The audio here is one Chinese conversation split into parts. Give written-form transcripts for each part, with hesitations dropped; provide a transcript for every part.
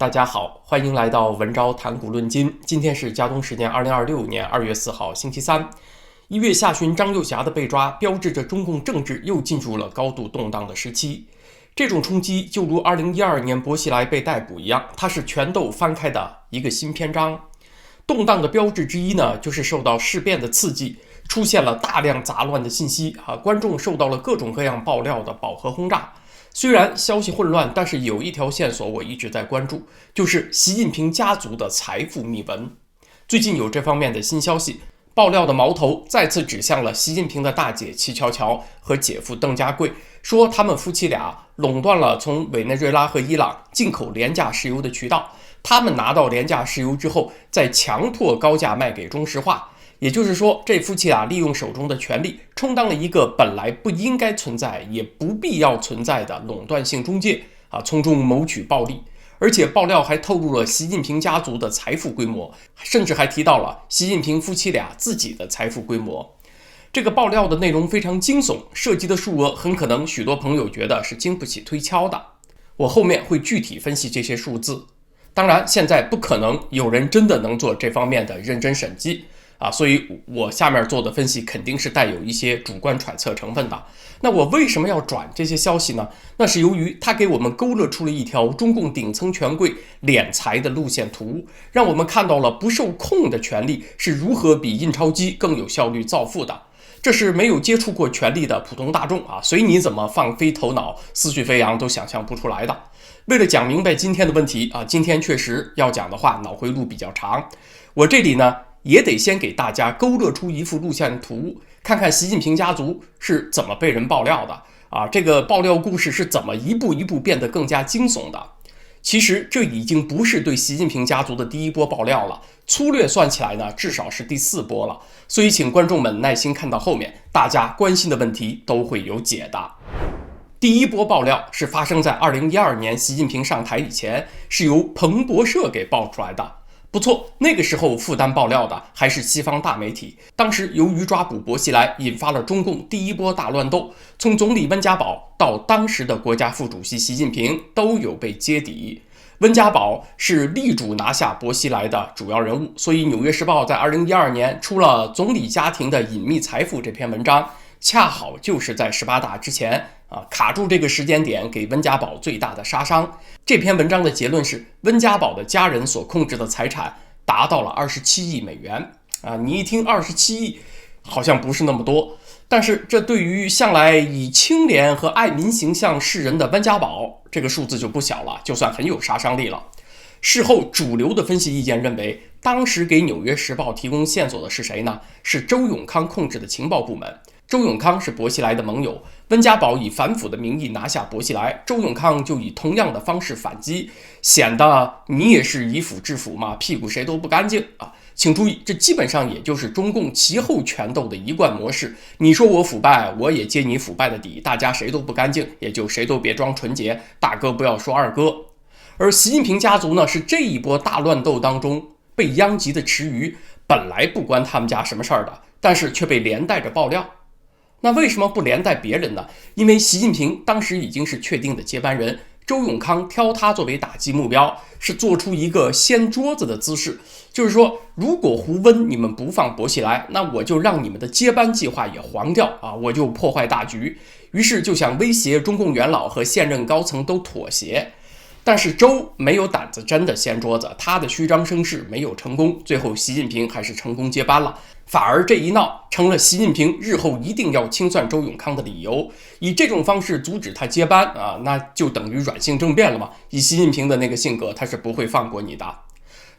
大家好，歡迎來到文昭談古論今。今天是嘉東時間2026年2月4號，星期三。1月下旬，張又俠的被抓，標誌着中共政治又進入了高度動盪的時期。這種衝擊就如2012年薄熙來被逮捕一樣，它是拳鬥翻開的一個新篇章。動盪的標誌之一呢，就是受到事變的刺激，出現了大量雜亂的信息觀眾受到了各種各樣爆料的飽和轟炸。雖然消息混亂，但是有一條線索我一直在關注，就是習近平家族的財富秘聞。最近有這方面的新消息，爆料的矛頭再次指向了習近平的大姐齊喬喬和姐夫鄧家貴，說他們夫妻倆壟斷了從委內瑞拉和伊朗進口廉價石油的渠道，他們拿到廉價石油之後，再強迫高價賣給中石化。也就是說，這夫妻倆利用手中的權力，充當了一個本來不應該存在也不必要存在的壟斷性中介從中謀取暴利。而且爆料還透露了習近平家族的財富規模，甚至還提到了習近平夫妻倆自己的財富規模。這個爆料的內容非常驚悚，涉及的數額很可能許多朋友覺得是經不起推敲的。我後面會具體分析這些數字。當然，現在不可能有人真的能做這方面的認真審計所以我下面做的分析肯定是帶有一些主觀揣測成分的。那我為什麼要轉這些消息呢？那是由於它給我們勾勒出了一條中共頂層權貴斂財的路線圖，讓我們看到了不受控的權力是如何比印鈔機更有效率造富的。這是沒有接觸過權力的普通大眾隨你怎麼放飛頭腦思緒飛揚都想象不出來的。為了講明白今天的問題今天確實要講的話腦回路比較長，我這裡呢也得先給大家勾勒出一幅路線圖，看看習近平家族是怎麼被人爆料的這個爆料故事是怎麼一步一步變得更加驚悚的。其實這已經不是對習近平家族的第一波爆料了，粗略算起來呢，至少是第4波了。所以請觀眾們耐心看到後面，大家關心的問題都會有解答。第一波爆料是發生在2012年習近平上台以前，是由彭博社給爆出來的。不錯，那個時候負擔爆料的還是西方大媒體。當時由於抓捕薄熙來，引發了中共第一波大亂鬥，從總理溫家寶到當時的國家副主席習近平都有被揭底。溫家寶是力主拿下薄熙來的主要人物，所以《紐約時報》在2012年出了《總理家庭的隱秘財富》這篇文章，恰好就是在18大之前卡住這個時間點，給溫家寶最大的殺傷。這篇文章的結論是，溫家寶的家人所控制的財產達到了27億美元你一聽27億好像不是那麼多，但是這對於向來以清廉和愛民形象示人的溫家寶，這個數字就不小了，就算很有殺傷力了。事後主流的分析意見認為，當時給《紐約時報》提供線索的是誰呢？是周永康控制的情報部門。周永康是薄熙來的盟友，溫家寶以反腐的名義拿下薄熙來，周永康就以同樣的方式反擊，顯得你也是以腐治腐嘛，屁股誰都不乾淨請注意，這基本上也就是中共其后權鬥的一貫模式。你說我腐敗，我也揭你腐敗的底，大家誰都不乾淨，也就誰都別裝純潔，大哥不要說二哥。而習近平家族呢，是這一波大亂鬥當中被殃及的池魚，本來不關他們家什麼事兒的，但是卻被連帶着爆料。那為什麼不連帶別人呢？因為習近平當時已經是確定的接班人，周永康挑他作為打擊目標，是做出一個掀桌子的姿勢，就是說，如果胡溫你們不放薄熙來，那我就讓你們的接班計劃也黃掉我就破壞大局。於是就想威脅中共元老和現任高層都妥協。但是周沒有膽子真的掀桌子，他的虛張聲勢沒有成功，最後習近平還是成功接班了。反而這一鬧成了習近平日後一定要清算周永康的理由，以這種方式阻止他接班那就等於軟性政变了嘛。以習近平的那個性格，他是不會放過你的。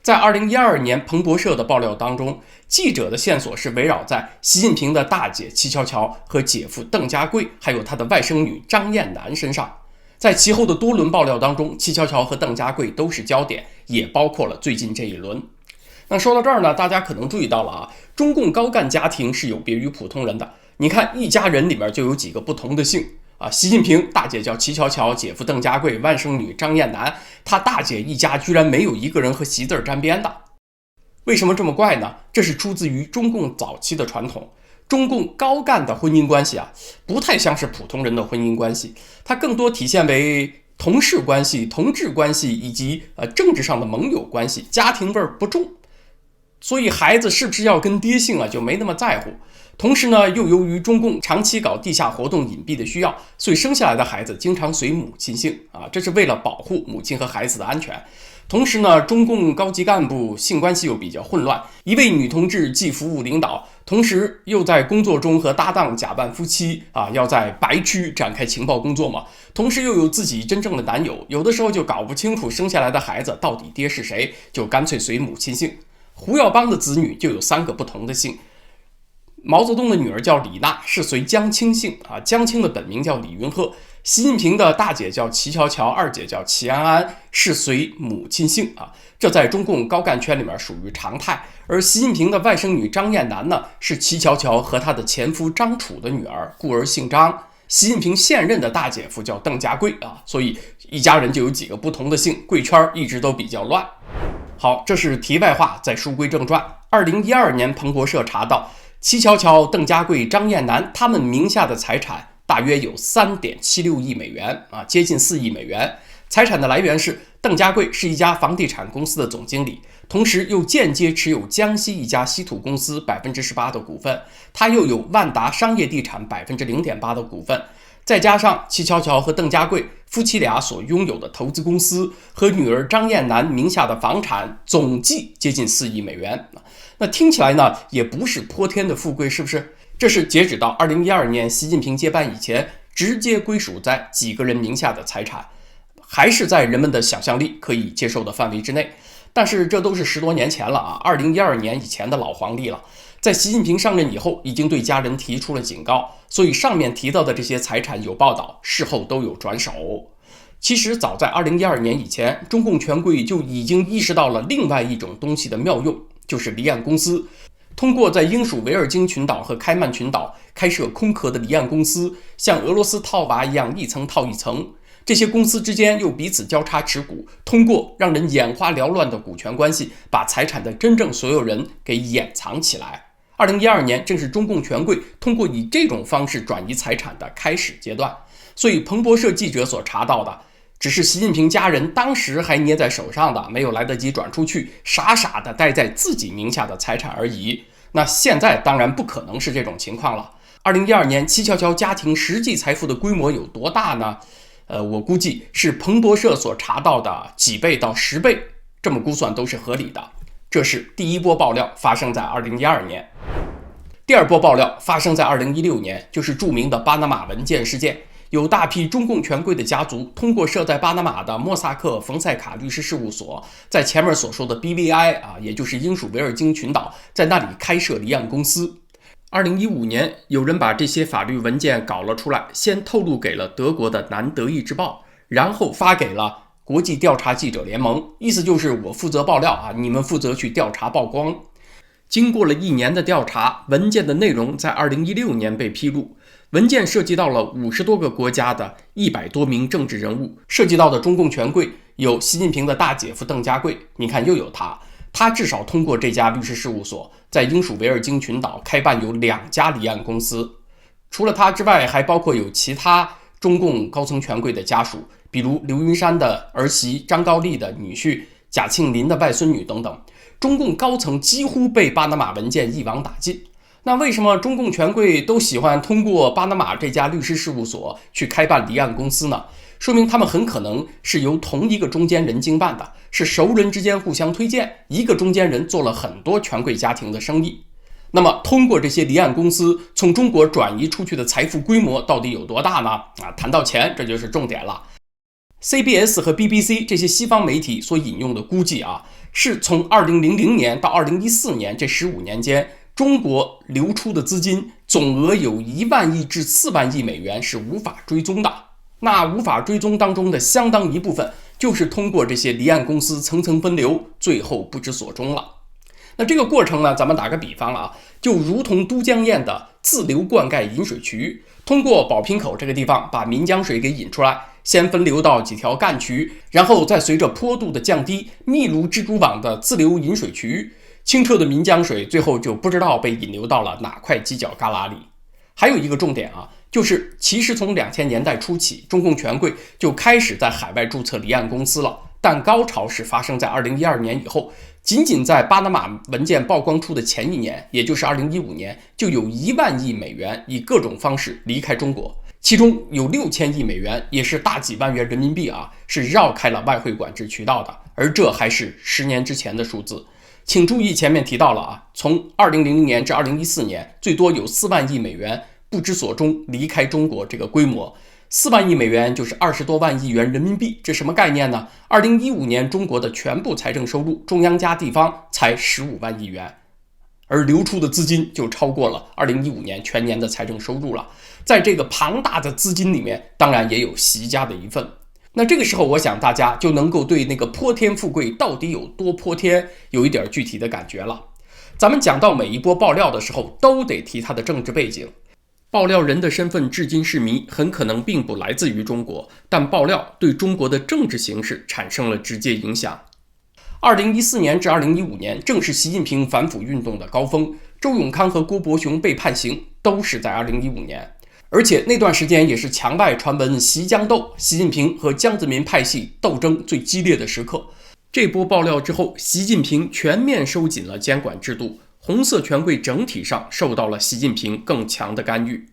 在2012年彭博社的爆料當中，記者的線索是圍繞在習近平的大姐齊喬喬和姐夫鄧家貴，還有他的外甥女張雁南身上。在其後的多輪爆料當中，齊喬喬和鄧家貴都是焦點，也包括了最近這一輪。那說到這兒呢，大家可能注意到了中共高幹家庭是有別於普通人的。你看一家人裡面就有幾個不同的姓習近平大姐叫齊喬喬，姐夫鄧家貴，外甥女張雁南，他大姐一家居然沒有一個人和習字沾邊的。為什麼這麼怪呢？這是出自於中共早期的傳統。中共高幹的婚姻關係不太像是普通人的婚姻關係，它更多體現為同事關係、同志關係以及政治上的盟友關係，家庭味兒不重，所以孩子是不是要跟爹姓就沒那麼在乎。同時呢，又由於中共長期搞地下活動隱蔽的需要，所以生下來的孩子經常隨母親姓這是為了保護母親和孩子的安全。同時呢，中共高級幹部性關係又比較混亂，一位女同志既服務領導，同時又在工作中和搭檔假扮夫妻要在白區展開情報工作嘛，同時又有自己真正的男友，有的時候就搞不清楚生下來的孩子到底爹是誰，就乾脆隨母親姓。胡耀邦的子女就有3個不同的姓，毛澤東的女兒叫李娜，是隨江青姓江青的本名叫李雲鹤。習近平的大姐叫齊喬喬，二姐叫齊安安，是隨母親姓這在中共高幹圈裡面屬於常態。而習近平的外甥女張雁南呢，是齊喬喬和她的前夫張楚的女兒，故而姓張。習近平現任的大姐夫叫鄧家貴所以一家人就有幾個不同的姓，貴圈一直都比較亂。好，這是題外話，再書歸正傳。2012年，彭博社查到，齊喬喬、鄧家貴、張雁南他們名下的財產大約有3.76億美元接近4億美元。財產的來源是鄧家貴是一家房地產公司的總經理，同時又間接持有江西一家稀土公司18%的股份，他又有萬達商業地產0.8%的股份，再加上齊喬喬和鄧家貴夫妻倆所擁有的投資公司和女兒張雁南名下的房產，總計接近4億美元。那聽起來呢，也不是潑天的富貴，是不是？這是截止到2012年習近平接班以前，直接歸屬在幾個人名下的財產，還是在人們的想象力可以接受的範圍之內。但是這都是10多年前了2012年以前的老黃歷了。在習近平上任以後，已經對家人提出了警告，所以上面提到的這些財產有報道，事後都有轉手。其實早在2012年以前，中共權貴就已經意識到了另外一種東西的妙用，就是離岸公司。通過在英屬維爾京群島和開曼群島開設空殼的離岸公司，像俄羅斯套娃一樣一層套一層，這些公司之間又彼此交叉持股，通過讓人眼花繚亂的股權關係，把財產的真正所有人給掩藏起來。2012年正是中共權貴通過以這種方式轉移財產的開始階段，所以彭博社記者所查到的，只是習近平家人當時還捏在手上的，沒有來得及轉出去，傻傻的待在自己名下的財產而已。那現在當然不可能是這種情況了。2012年齊喬喬家庭實際財富的規模有多大呢？我估計是彭博社所查到的幾倍到10倍，這麼估算都是合理的。這是第一波爆料，發生在2012年。第二波爆料發生在2016年，就是著名的巴拿馬文件事件。有大批中共權貴的家族通過設在巴拿馬的莫薩克馮塞卡律師事務所，在前面所說的 BVI 也就是英屬維爾京群島，在那裡開設離岸公司。2015年，有人把這些法律文件搞了出來，先透露給了德國的南德意志報，然後發給了國際調查記者聯盟，意思就是我負責爆料你們負責去調查曝光。經過了1年的調查，文件的內容在2016年被披露。文件涉及到了50多個國家的100多名政治人物，涉及到的中共權貴有習近平的大姐夫鄧家貴，你看又有他至少通過這家律師事務所，在英屬維爾京群島開辦有2家離岸公司。除了他之外，還包括有其他中共高層權貴的家屬，比如劉雲山的兒媳張高麗的女婿賈慶林的外孫女等等。中共高層幾乎被巴拿馬文件一網打盡。那為什麼中共權貴都喜歡通過巴拿馬這家律師事務所去開辦離岸公司呢？說明他們很可能是由同一個中間人經辦的，是熟人之間互相推薦，一個中間人做了很多權貴家庭的生意。那麼通過這些離岸公司從中國轉移出去的財富規模到底有多大呢？談到錢，這就是重點了。CBS 和 BBC 這些西方媒體所引用的估計是從2000年到2014年這15年間，中國流出的資金總額有1萬億至4萬億美元是無法追蹤的。那無法追蹤當中的相當一部分就是通過这些離岸公司层層分流，最後不知所終了。那這個過程呢，咱們打個比方就如同都江堰的自流灌溉引水渠，通過寶瓶口這個地方把岷江水給引出來，先分流到幾條幹渠，然後再隨着坡度的降低，密如蜘蛛網的自流引水渠，清澈的岷江水最後就不知道被引流到了哪塊犄角旮旯裡。還有一個重點就是其實從2000年代初起，中共權貴就開始在海外註冊離岸公司了，但高潮是發生在2012年以後。僅在巴拿馬文件曝光出的前一年，也就是2015年，就有1萬億美元以各種方式離開中國，其中有6000億美元，也是大幾萬元人民幣啊，是繞開了外匯管制渠道的，而這還是10年之前的數字。請注意前面提到了啊，從2000年至2014年，最多有4萬億美元不知所終離開中國，這個規模4萬億美元就是20多萬億元人民幣，這什麼概念呢？2015年中国的全部財政收入，中央加地方才15萬億元，而流出的資金就超過了2015年全年的財政收入了。在這個龐大的資金裡面，當然也有習家的一份。那這個時候，我想大家就能夠對那個潑天富貴到底有多潑天有一點具體的感覺了。咱們講到每一波爆料的時候，都得提它的政治背景。爆料人的身份至今是謎，很可能并不來自於中國，但爆料對中國的政治形勢產生了直接影響。2014年至2015年正是習近平反腐運動的高峰，周永康和郭伯雄被判刑都是在2015年，而且那段時間也是牆外傳聞習江鬥，習近平和江澤民派系鬥爭最激烈的時刻。這波爆料之後，習近平全面收緊了監管制度，紅色權貴整體上受到了習近平更強的干預。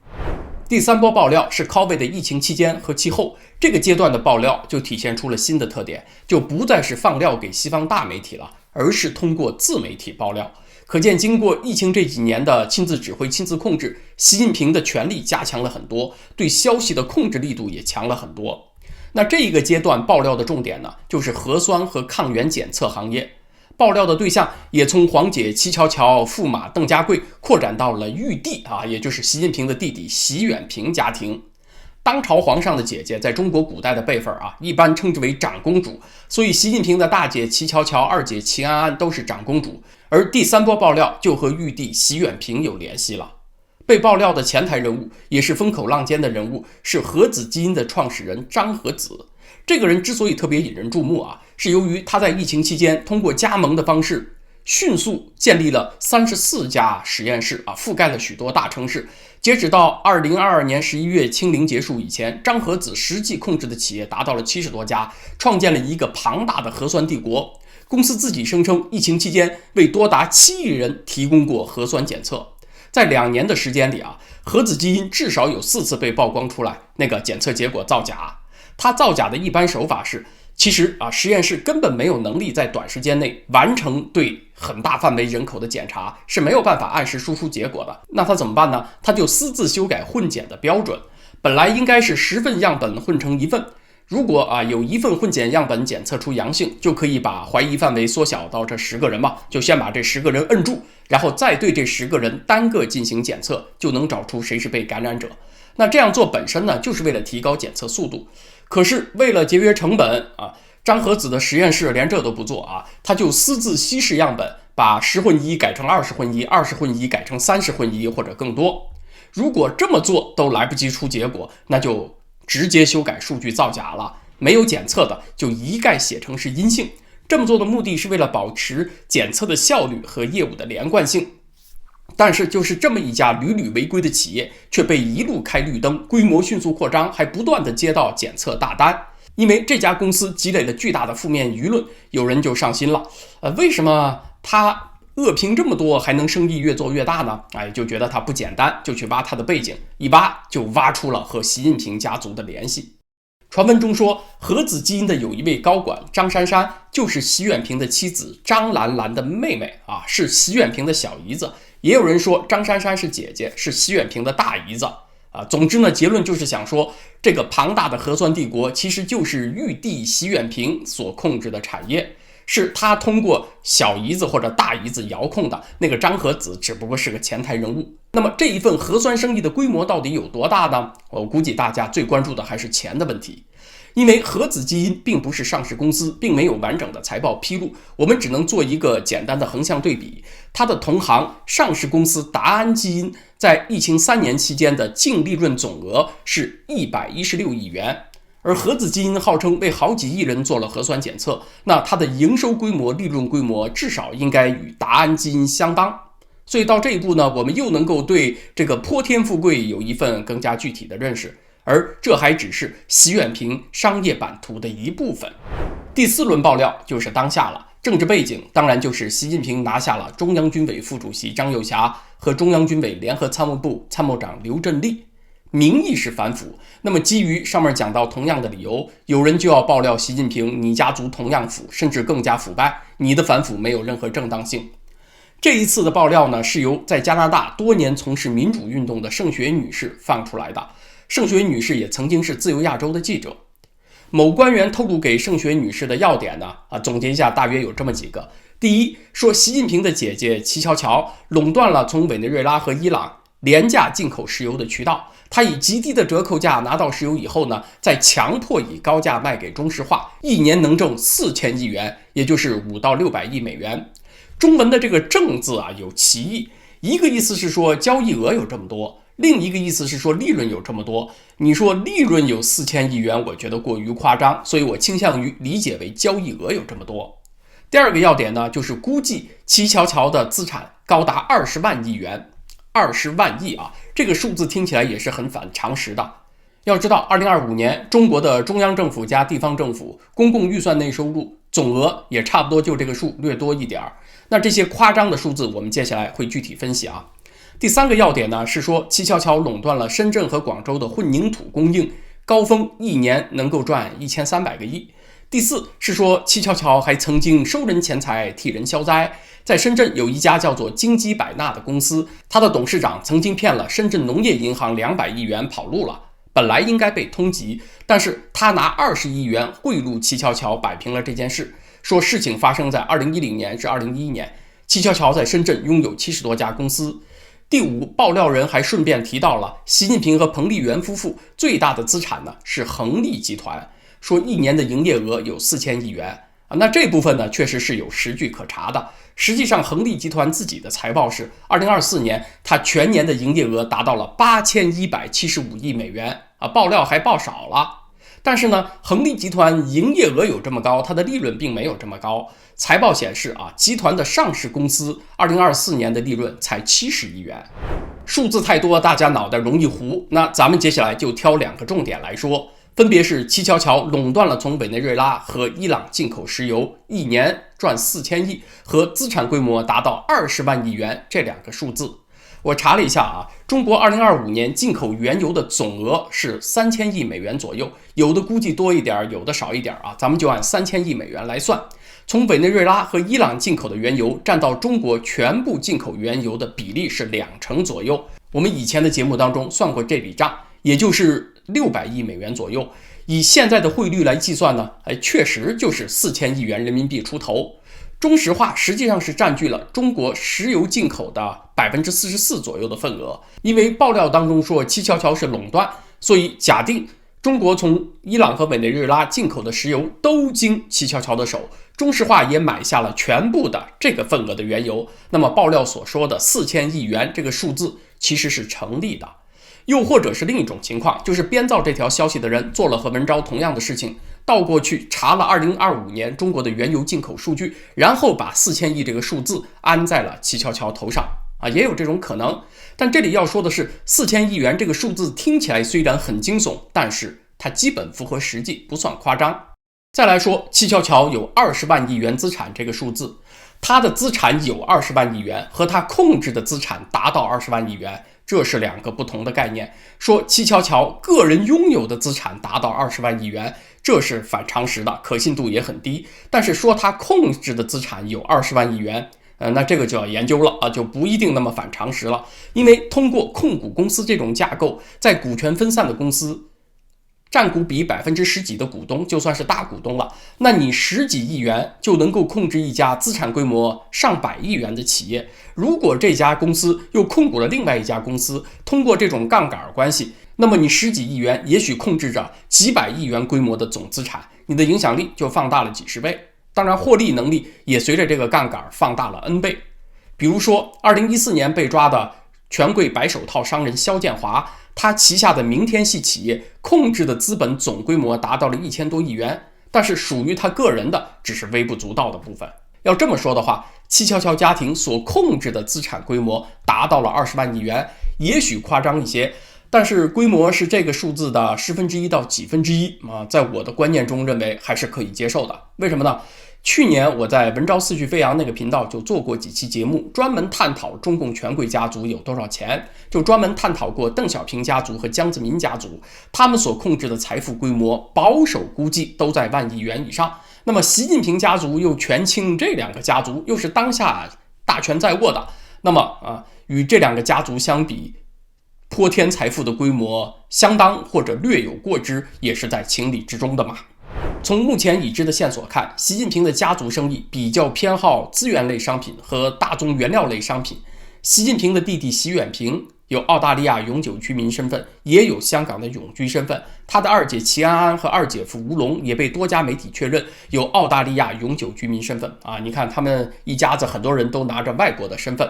第3波爆料是 COVID 的疫情期間和其後，這個階段的爆料就體現出了新的特點，就不再是放料給西方大媒體了，而是通過自媒體爆料。可見經過疫情這幾年的親自指揮、親自控制，習近平的權力加強了很多，對消息的控制力度也強了很多。那這一個階段爆料的重點呢，就是核酸和抗原檢測行業。爆料的對象也從皇姐戚喬喬、駙馬鄧家貴擴展到了玉帝啊，也就是習近平的弟弟習遠平家庭。當朝皇上的姐姐在中國古代的輩分啊，一般稱之為長公主，所以習近平的大姐戚喬喬、二姐戚安安都是長公主。而第3波爆料就和玉帝習遠平有聯繫了。被爆料的前台人物，也是風口浪尖的人物，是核子基因的創始人張和子。這個人之所以特別引人注目啊，是由於他在疫情期間通過加盟的方式，迅速建立了34家實驗室啊，覆蓋了許多大城市。截止到2022年11月清零結束以前，張和子實際控制的企業達到了70多家，創建了一個龐大的核酸帝國。公司自己聲稱，疫情期間為多達7億人提供過核酸檢測。在2年的時間裡啊，核子基因至少有4次被曝光出來，那個檢測結果造假。他造假的一般手法是，其實實驗室根本沒有能力在短時間內完成對很大範圍人口的檢查，是沒有辦法按時輸出結果的。那他怎麼辦呢？他就私自修改混檢的標準，本來應該是10份樣本混成1份，如果有1份混檢樣本檢測出陽性，就可以把懷疑範圍縮小到這10個人嘛，就先把這10個人摁住，然後再對這10個人單個進行檢測，就能找出誰是被感染者。那這樣做本身呢，就是為了提高檢測速度。可是为了節約成本張和子的實驗室連這都不做他就私自稀釋樣本，把10混1改成20混1， 20混1改成30混1或者更多。如果這麼做都來不及出結果，那就直接修改數據造假了，沒有檢測的就一概寫成是陰性。這麼做的目的是為了保持檢測的效率和業務的連貫性。但是就是這麼一家屢屢違規的企業，卻被一路開綠燈，規模迅速擴張，還不斷的接到檢測大單。因為這家公司積累了巨大的負面輿論，有人就上心了，為什麼他惡評這麼多，還能生意越做越大呢？就覺得他不簡單，就去挖他的背景，一挖就挖出了和習近平家族的聯繫。傳聞中說，核子基因的有一位高管張珊珊，就是習遠平的妻子張蘭蘭的妹妹是習遠平的小姨子。也有人說張珊珊是姐姐，是習遠平的大姨子總之呢，結論就是想說，這個龐大的核酸帝國其實就是玉帝習遠平所控制的產業，是他通過小姨子或者大姨子遙控的。那個張和子只不過是個前台人物。那麼這一份核酸生意的規模到底有多大呢？我估計大家最關注的還是錢的問題。因為核子基因並不是上市公司，並沒有完整的財報披露，我們只能做一個簡單的橫向對比。它的同行上市公司達安基因在疫情3年期間的淨利潤總額是116億元，而核子基因號稱為好幾億人做了核酸檢測，那它的營收規模、利潤規模至少應該與達安基因相當。所以到這一步呢，我們又能夠對這個潑天富貴有一份更加具體的認識，而這還只是習遠平商業版圖的一部分。第4輪爆料就是當下了，政治背景當然就是習近平拿下了中央軍委副主席張又俠和中央軍委聯合參謀部參謀長劉振立，名義是反腐。那麼基於上面講到同樣的理由，有人就要爆料習近平你家族同樣腐，甚至更加腐敗，你的反腐沒有任何正當性。這一次的爆料呢，是由在加拿大多年從事民主運動的盛雪女士放出来的。盛雪女士也曾經是自由亞洲的记者。某官員透露給盛雪女士的要點呢，總結一下大約有這麼幾個。第一，說習近平的姐姐齊喬喬壟斷了從委內瑞拉和伊朗廉價进口石油的渠道，他以極低的折扣價拿到石油以後呢，再強迫以高價賣給中石化，一年能掙4000億元，也就是5到600億美元。中文的这個挣字有歧义，一個意思是說交易額有這麼多，另一個意思是說利潤有這麼多。你說利潤有4000億元，我覺得過於誇張，所以我傾向於理解為交易額有這麼多。第二個要點呢，就是估計齊喬喬的資產高達20萬億元，20萬億這個數字聽起來也是很反常識的。要知道2025年中國的中央政府加地方政府公共預算內收入總額也差不多就這個數，略多一點。那這些誇張的數字我們接下來會具體分析。第3個要點呢，是說齊喬喬壟斷了深圳和廣州的混凝土供應，高峰一年能夠賺1300個億。第4是說齊喬喬還曾經收人錢財替人消災，在深圳有一家叫做金雞百納的公司，他的董事長曾經騙了深圳農業銀行200億元跑路了，本來應該被通缉，但是他拿20億元賄賂齊喬喬擺平了這件事，說事情發生在2010年至2011年，齊喬喬在深圳擁有70多家公司。第5，爆料人還順便提到了習近平和彭麗媛夫婦最大的資產呢是恆利集團，說一年的營業額有4000億元。那這部分呢確實是有實據可查的。實際上恆利集團自己的財報是2024年它全年的營業額達到了8175億美元，爆料還爆少了。但是呢，恆利集團營業額有這麼高，它的利潤並沒有這麼高。財報顯示集團的上市公司2024年的利潤才70億元。數字太多，大家腦袋容易糊。那咱們接下來就挑2個重點來說，分別是齊喬喬壟斷了從委內瑞拉和伊朗進口石油，一年賺4000億，和資產規模達到20萬億元這2個數字。我查了一下中國2025年進口原油的總額是3000億美元左右，有的估計多一點，有的少一點咱們就按3000億美元來算。從委內瑞拉和伊朗进口的原油占到中國全部进口原油的比例是2成左右。我們以前的節目當中算過這筆賬，也就是600億美元左右。以現在的匯率來計算呢，確實就是4000億元人民幣出頭。中石化實際上是佔據了中國石油進口的44%左右的份額。因為爆料當中說齊喬喬是壟斷，所以假定中國從伊朗和委內瑞拉進口的石油都經齊喬喬的手，中石化也買下了全部的這個份額的原油，那麼爆料所說的4000億元這個數字其實是成立的。又或者是另一種情況，就是編造這條消息的人做了和文昭同樣的事情，倒過去查了2025年中國的原油进口數据，然後把4000億這個數字安在了齊喬喬頭上也有這種可能。但這裡要說的是，4000億元這個數字聽起來雖然很驚悚，但是它基本符合實際，不算誇張。再來說齊喬喬有20萬億元資產這個數字，他的資產有20万億元和他控制的資產達到20万億元，這是2個不同的概念。說齊喬喬個人擁有的資產達到20萬億元，這是反常識的，可信度也很低。但是說他控制的資產有20萬億元，那這個就要研究了就不一定那麼反常識了。因為通過控股公司這種架構，在股權分散的公司占股比10%幾的股東就算是大股東了，那你10幾億元就能夠控制一家資產規模上百億元的企業。如果這家公司又控股了另外一家公司，通過這種槓桿關係，那麼你10幾億元也許控制着幾百億元規模的總資產，你的影響力就放大了幾十倍。當然獲利能力也隨着這個槓桿放大了 N 倍。比如說2014年被抓的權貴白手套商人肖建華，他旗下的明天系企業控制的資本總規模達到了1000多億元，但是屬於他個人的只是微不足道的部分。要這麼說的話，戚翹翹家庭所控制的資產規模達到了20萬億元，也許誇張一些，但是規模是這個數字的1/10到幾分之一啊，在我的觀念中認為還是可以接受的。為什麼呢？去年我在文昭思緒飛揚那個頻道就做過幾期節目，專門探討中共權貴家族有多少錢，就專門探討過鄧小平家族和江澤民家族，他們所控制的財富規模保守估計都在1萬億元以上。那麼習近平家族又权傾這兩個家族，又是當下大權在握的，那麼與這兩個家族相比，潑天財富的規模相當或者略有過之，也是在情理之中的嘛。從目前已知的線索看，習近平的家族生意比較偏好資源類商品和大宗原料類商品。習近平的弟弟習遠平有澳大利亞永久居民身份，也有香港的永居身份。他的二姐齐安安和二姐夫吳龍也被多家媒体確認有澳大利亞永久居民身份啊！你看他們一家子很多人都拿着外國的身份。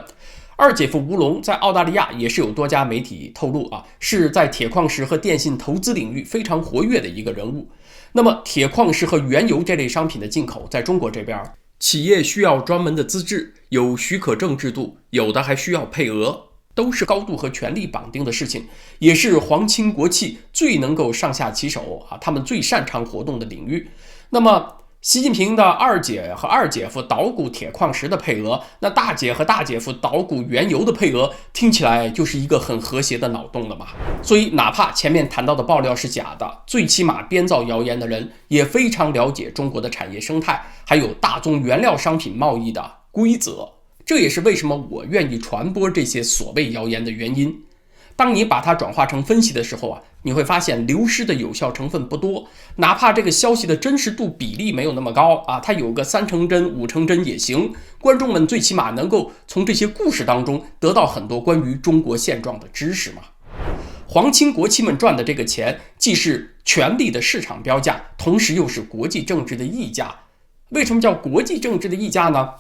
二姐夫吳龍在澳大利亞也是有多家媒体透露啊，是在鐵礦石和電信投資領域非常活躍的一個人物。那麼鐵礦石和原油這類商品的進口，在中國這邊，企業需要專門的資質，有許可證制度，有的還需要配額，都是高度和權力綁定的事情，也是皇親國戚最能夠上下其手啊，他們最擅長活動的領域。那麼習近平的二姐和二姐夫捣鼓鐵礦石的配額，那大姐和大姐夫捣鼓原油的配額，聽起來就是一個很和諧的腦洞了嘛。所以哪怕前面談到的爆料是假的，最起碼編造謠言的人也非常了解中國的產業生態，還有大宗原料商品貿易的規則。這也是為什麼我願意傳播這些所謂謠言的原因。當你把它轉化成分析的時候啊，你會發現流失的有效成分不多，哪怕這個消息的真實度比例沒有那麼高啊，它有個3成真、5成真也行。觀眾們最起碼能夠從這些故事當中得到很多關於中國現狀的知識嘛。皇親國戚們賺的這個錢，既是權力的市場標價，同時又是國際政治的溢價。為什麼叫國際政治的溢價呢？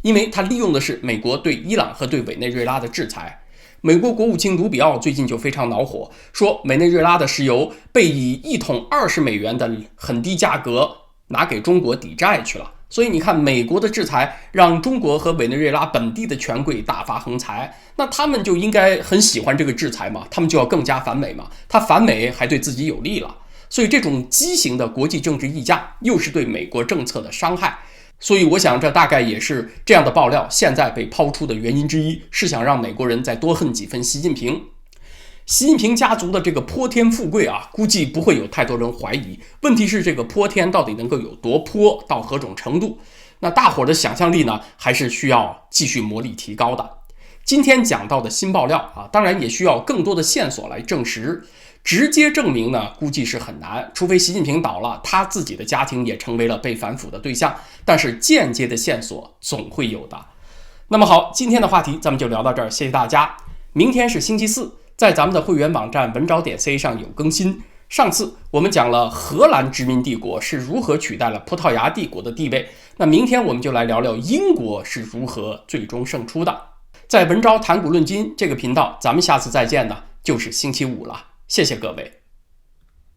因為它利用的是美國對伊朗和對委內瑞拉的制裁。美國國務卿盧比奧最近就非常恼火，說委內瑞拉的石油被以1桶20美元的很低價格拿給中國抵債去了。所以你看，美國的制裁讓中国和委内瑞拉本地的權貴大发橫財，那他們就應該很喜歡這個制裁嘛，他們就要更加反美嘛，他反美還對自己有利了。所以這種畸形的國際政治溢價又是對美國政策的傷害。所以我想这大概也是這樣的爆料現在被拋出的原因之一，是想讓美國人再多恨幾分習近平。習近平家族的這個潑天富貴啊，估計不會有太多人懷疑。問題是這個潑天到底能夠有多潑，到何種程度？那大夥的想象力呢，還是需要繼續磨礪提高的。今天講到的新爆料啊，當然也需要更多的線索來證實。直接證明呢，估計是很難，除非習近平倒了，他自己的家庭也成為了被反腐的對象。但是間接的線索總會有的。那麼好，今天的話題咱們就聊到這兒，謝謝大家。明天是星期四，在咱們的會員網站文招.c 上有更新。上次我們講了荷蘭殖民帝國是如何取代了葡萄牙帝國的地位，那明天我們就來聊聊英國是如何最終勝出的。在文招談古論今這個頻道，咱們下次再見呢，就是星期五了。謝謝各位。